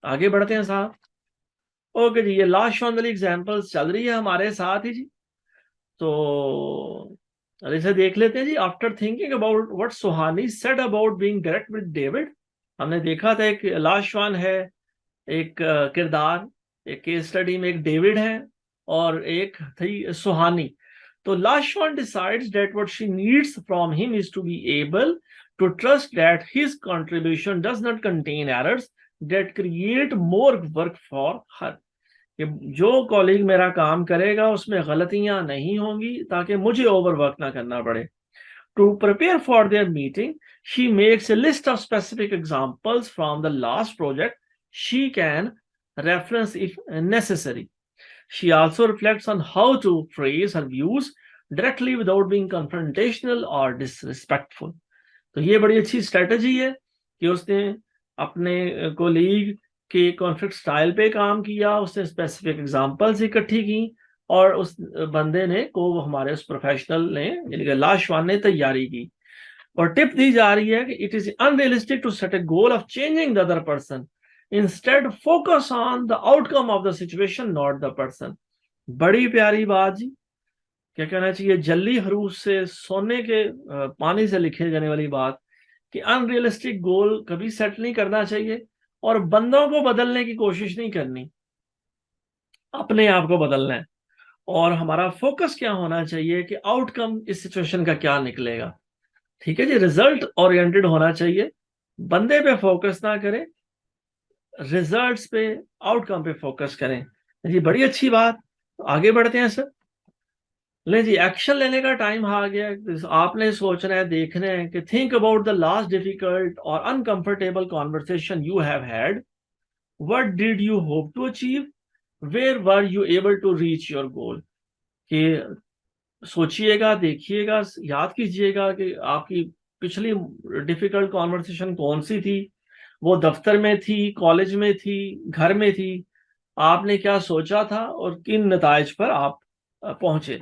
आगे बढ़ते हैं साहब। ओके जी, ये लास्ट वन वाली एग्जांपल्स चल रही है हमारे साथ ही जी। तो इसे देख लेते हैं जी। After thinking about what Suhani said about being direct with David, हमने देखा था एक लास्ट वन है, एक किरदार, एक केस स्टडी में एक डेविड है और एक थी सुहानी। तो last one decides that what she needs from him is to be able to trust that his contribution does not contain errors that create more work for her. कि जो colleague मेरा काम करेगा उसमें गलतियां नहीं होंगी ताकि मुझे ओवरवर्क ना करना पड़े। To prepare for their meeting, she makes a list of specific examples from the last project she can reference if necessary. She also reflects on how to phrase her views directly without being confrontational or disrespectful. तो ये बड़ी अच्छी strategy है कि उसने अपने colleague के conflict style पे काम किया, उसने स्पेसिफिक एग्जांपल्स इकट्ठी की और उस बंदे ने को हमारे उस प्रोफेशनल ने यानी कि लाशवान ने तैयारी की। और टिप दी जा रही है कि it is unrealistic to set a goal of changing the other person, instead focus on the outcome of the situation not the person. बड़ी प्यारी बात जी। क्या कहना चाहिए, जल्दी हरूफ से सोने के पानी से लिखे जाने वाली बात कि अनरियलिस्टिक गोल कभी सेट नहीं करना चाहिए और बंदों को बदलने की कोशिश नहीं करनी, अपने आप को बदलना है। और हमारा फोकस क्या होना चाहिए कि आउटकम इस सिचुएशन का क्या निकलेगा। ठीक है जी, रिजल्ट ओरिएंटेड होना चाहिए, बंदे पे फोकस ना करें, रिजल्ट्स पे, आउटकम पे फोकस करें। जी बड़ी अच्छी बात। आगे बढ़ते हैं सर। ले जी, एक्शन लेने का टाइम आ गया। आपने सोचना है, देखना है कि think about the last difficult और uncomfortable conversation you have had. What did you hope to achieve, where were you able to reach your goal. कि सोचिएगा, देखिएगा, याद कीजिएगा कि आपकी पिछली डिफिकल्ट कॉन्वर्सेशन कौन सी थी। वो दफ्तर में थी, कॉलेज में थी, घर में थी। आपने क्या सोचा था और किन नताइज पर आप पहुंचे।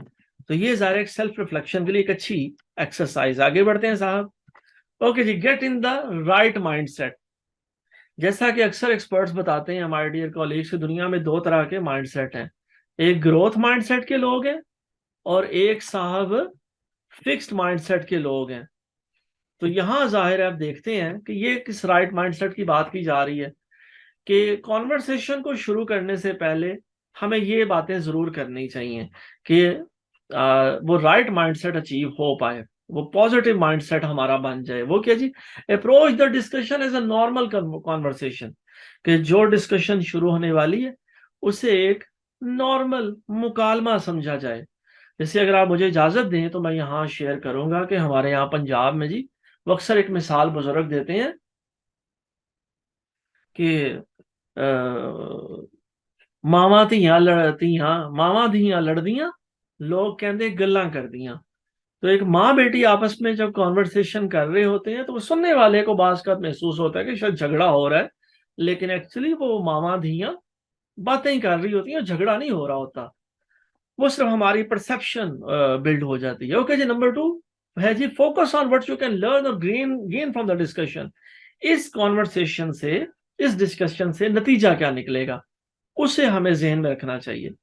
तो ये ज़ाहिर एक सेल्फ रिफ्लेक्शन के लिए एक अच्छी एक्सरसाइज। आगे बढ़ते हैं साहब। ओके जी, get in the right mindset. जैसा कि अक्सर एक्सपर्ट्स बताते हैं हमारे डियर कॉलीग्स की, दुनिया में दो तरह के माइंडसेट हैं। एक ग्रोथ माइंडसेट के लोग हैं और एक साहब फिक्स्ड माइंडसेट के लोग हैं। तो यहां जाहिर है आप देखते हैं कि ये किस राइट माइंडसेट की बात की जा रही है कि कॉन्वर्सेशन को शुरू करने से पहले हमें ये बातें जरूर करनी चाहिए कि वो राइट माइंडसेट अचीव हो पाए, वो पॉजिटिव माइंडसेट हमारा बन जाए। वो क्या जी, approach the discussion as a normal conversation. कि जो डिस्कशन शुरू होने वाली है उसे एक नॉर्मल मुकालमा समझा जाए। जैसे अगर आप मुझे इजाजत दें तो मैं यहाँ शेयर करूंगा कि हमारे यहाँ पंजाब में जी वो अक्सर एक मिसाल बुजुर्ग देते हैं कि मावा धियां लड़तियां, मावा धियां लड़दियां, लोग कहते गल्लां करदियां। तो एक माँ बेटी आपस में जब कॉन्वर्सेशन कर रहे होते हैं तो वो सुनने वाले को बास का महसूस होता है कि शायद झगड़ा हो रहा है, लेकिन एक्चुअली वो मामा धियां बातें ही कर रही होती हैं, झगड़ा नहीं हो रहा होता। वो सिर्फ हमारी परसेप्शन बिल्ड हो जाती है। ओके जी, नंबर 2 है जी, focus on what you can learn और gain gain from the discussion. इस कॉन्वर्सेशन से, इस डिस्कशन से नतीजा क्या निकलेगा उसे हमें जहन में रखना चाहिए।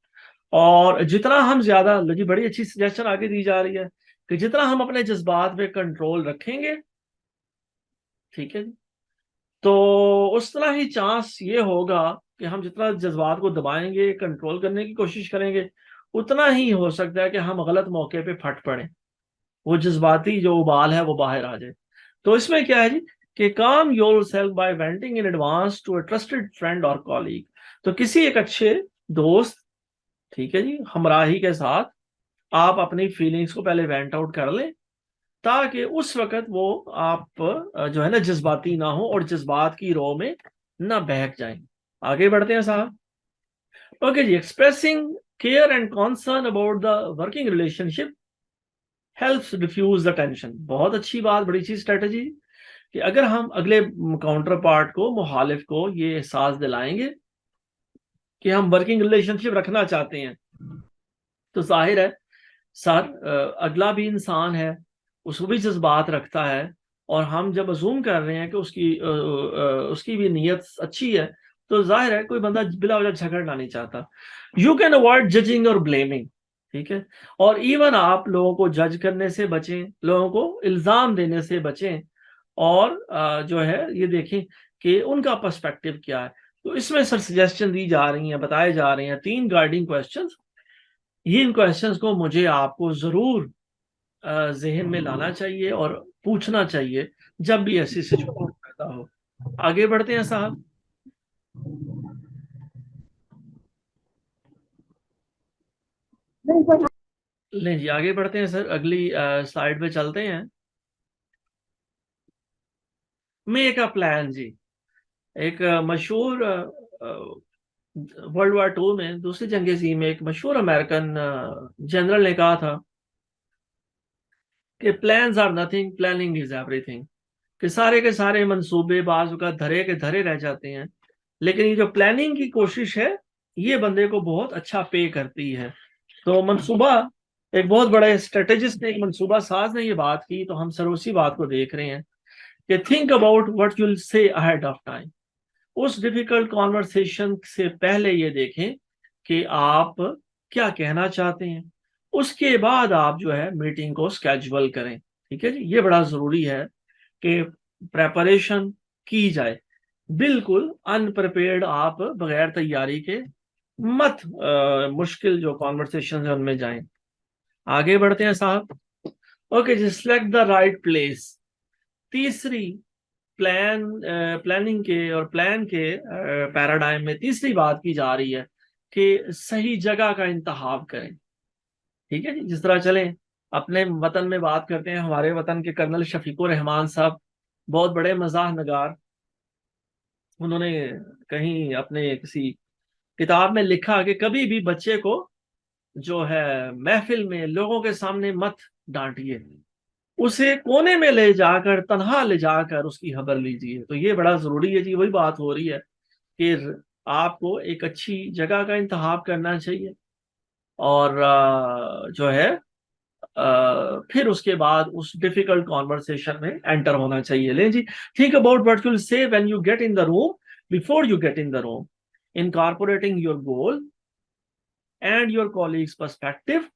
और जितना हम ज्यादा, जी बड़ी अच्छी सजेशन आगे दी जा रही है कि जितना हम अपने जज्बात पे कंट्रोल रखेंगे, ठीक है जी, तो उस तरह ही चांस ये होगा कि हम जितना जज्बात को दबाएंगे, कंट्रोल करने की कोशिश करेंगे, उतना ही हो सकता है कि हम गलत मौके पे फट पड़े, वो जज्बाती जो उबाल है वो बाहर आ जाए। तो इसमें क्या है जी कि calm yourself by venting in advance to a trusted friend और कॉलीग। तो किसी एक अच्छे दोस्त, ठीक है जी, हमराही के साथ आप अपनी फीलिंग्स को पहले वेंट आउट कर लें ताकि उस वक्त वो आप जो है ना जज्बाती ना हो और जज्बात की रो में ना बहक जाएं। आगे बढ़ते हैं साहब। ओके जी, expressing care and concern about the working relationship helps diffuse the tension. बहुत अच्छी बात, बड़ी अच्छी स्ट्रेटजी कि अगर हम अगले काउंटर पार्ट को, मुखालिफ को ये एहसास दिलाएंगे कि हम वर्किंग रिलेशनशिप रखना चाहते हैं, तो जाहिर है सर अगला भी इंसान है, उसको भी जज्बात रखता है। और हम जब अजूम कर रहे हैं कि उसकी भी नीयत अच्छी है तो जाहिर है कोई बंदा बिला वजह झगड़ना नहीं चाहता। यू कैन अवॉइड जजिंग और ब्लेमिंग, ठीक है, और इवन आप लोगों को जज करने से बचें, लोगों को इल्जाम देने से बचें, और जो है ये देखें कि उनका पर्सपेक्टिव क्या है। तो इसमें सर सजेशन दी जा रही हैं, बताए जा रहे हैं 3 गाइडिंग क्वेश्चंस। इन क्वेश्चंस को मुझे आपको जरूर जहन में लाना चाहिए और पूछना चाहिए जब भी ऐसी सिचुएशन पैदा हो। आगे बढ़ते हैं साहब। नहीं जी, आगे बढ़ते हैं सर, अगली स्लाइड पे चलते हैं। मेक अ प्लान जी। एक मशहूर वर्ल्ड वार 2 में, दूसरी जंग अज़ीम में, एक मशहूर अमेरिकन जनरल ने कहा था कि plans are nothing, planning is everything. कि सारे के सारे मंसूबे बाजू का धरे के धरे रह जाते हैं, लेकिन ये जो प्लानिंग की कोशिश है ये बंदे को बहुत अच्छा पे करती है। तो मंसूबा, एक बहुत बड़े स्ट्रेटेजिस्ट ने, एक मंसूबा साज ने ये बात की, तो हम सर उसी बात को देख रहे हैं कि think about what you will से अहेड ऑफ टाइम। उस डिफिकल्ट कॉन्वर्सेशन से पहले ये देखें कि आप क्या कहना चाहते हैं, उसके बाद आप जो है मीटिंग को स्केजुअल करें। ठीक है जी, ये बड़ा जरूरी है कि प्रेपरेशन की जाए। बिल्कुल अनप्रिपेयर्ड आप बगैर तैयारी के मत मुश्किल जो कॉन्वर्सेशन है उनमें जाएं। आगे बढ़ते हैं साहब। ओके जी, सिलेक्ट द राइट प्लेस। तीसरी प्लानिंग के और प्लान के पैराडाइम में तीसरी बात की जा रही है कि सही जगह का इंतखाब करें। ठीक है जी, जिस तरह चलें अपने वतन में बात करते हैं, हमारे वतन के कर्नल शफीकुर रहमान साहब बहुत बड़े मजाह नगार, उन्होंने कहीं अपने किसी किताब में लिखा कि कभी भी बच्चे को जो है महफिल में लोगों के सामने मत डांटिए, उसे कोने में ले जाकर, तन्हा ले जाकर उसकी खबर लीजिए। तो ये बड़ा जरूरी है जी, वही बात हो रही है कि आपको एक अच्छी जगह का इंतखाब करना चाहिए, और जो है फिर उसके बाद उस डिफिकल्ट कॉन्वर्सेशन में एंटर होना चाहिए। ले जी, think about what you will say when you get in the room, before you get in the room, incorporating your goal and your colleagues perspective,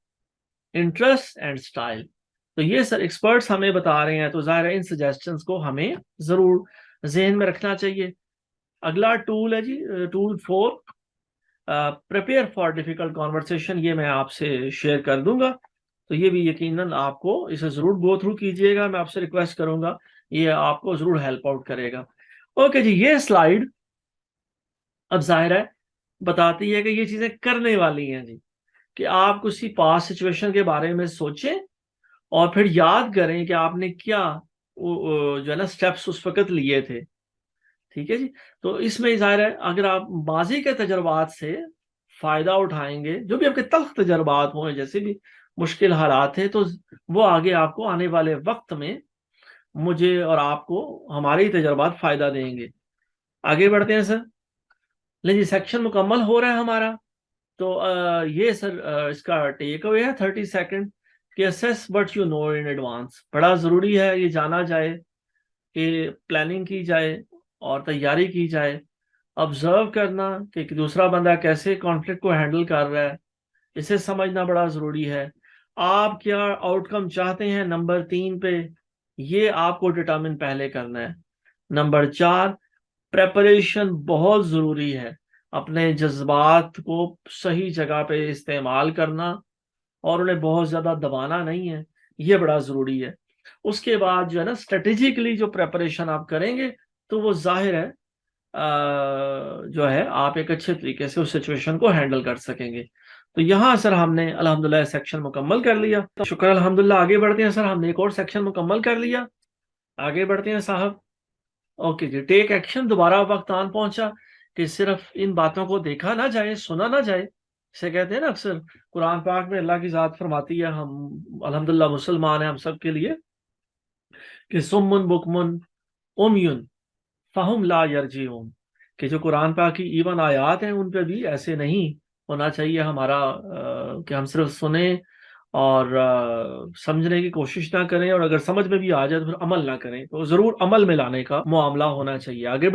interest and style. तो ये sir experts हमें बता रहे हैं, तो जाहिर है इन सजेशंस को हमें जरूर जहन में रखना चाहिए। अगला टूल है जी, tool 4, prepare for difficult conversation. ये मैं आपसे शेयर कर दूंगा, तो ये भी यकीनन आपको इसे जरूर गो थ्रू कीजिएगा, मैं आपसे रिक्वेस्ट करूंगा, ये आपको जरूर हेल्प आउट करेगा। ओके जी, ये स्लाइड अब जाहिर है बताती है कि ये चीजें करने वाली हैं जी, कि आप किसी पास सिचुएशन के बारे में सोचें और फिर याद करें कि आपने क्या जो है ना स्टेप्स उस वक्त लिए थे। ठीक है जी, तो इसमें जाहिर है अगर आप माजी के तजर्बात से फायदा उठाएंगे, जो भी आपके तल्ख तजर्बात हुए, जैसे भी मुश्किल हालात है, तो वो आगे आपको आने वाले वक्त में मुझे और आपको हमारे ही तजर्बात फायदा देंगे। आगे बढ़ते हैं सर। लेकिन सेक्शन मुकम्मल हो रहा है हमारा, तो ये सर इसका टेक अवे है 30 सेकेंड कि assess what you know in advance. बड़ा ज़रूरी है ये जाना जाए कि प्लानिंग की जाए और तैयारी की जाए, ऑब्जर्व करना कि दूसरा बंदा कैसे कॉन्फ्लिक्ट को हैंडल कर रहा है, इसे समझना बड़ा ज़रूरी है। आप क्या आउटकम चाहते हैं नंबर 3 पे, ये आपको डिटरमिन पहले करना है। नंबर 4, प्रेपरेशन बहुत ज़रूरी है, अपने जज्बात को सही जगह पे इस्तेमाल करना और उन्हें बहुत ज़्यादा दबाना नहीं है, ये बड़ा ज़रूरी है। उसके बाद जो है ना स्ट्रेटेजिकली जो प्रेपरेशन आप करेंगे, तो वो जाहिर है जो है आप एक अच्छे तरीके से उस सिचुएशन को हैंडल कर सकेंगे। तो यहाँ सर हमने अल्हम्दुलिल्लाह सेक्शन मुकम्मल कर लिया, तो शुक्र अल्हम्दुलिल्लाह। आगे बढ़ते हैं सर, हमने एक और सेक्शन मुकम्मल कर लिया, आगे बढ़ते हैं साहब। ओके जी, टेक एक्शन। दोबारा वक्त आन पहुंचा कि सिर्फ इन बातों को देखा ना जाए, सुना ना जाए। इसे कहते हैं ना अक्सर कुरान पाक में अल्लाह की जात फरमाती है, हम अल्हम्दुलिल्लाह मुसलमान हैं हम सब के लिए, कि सुम्मुन बुकमुन उमयुन फहुम ला यरजीऊन। कि जो कुरान पाक की इवन आयात हैं उन पे भी ऐसे नहीं होना चाहिए हमारा कि हम सिर्फ सुने और समझने की कोशिश ना करें, और अगर समझ में भी आ जाए तो फिर अमल ना करें। तो जरूर अमल में लाने का मामला होना चाहिए। आगे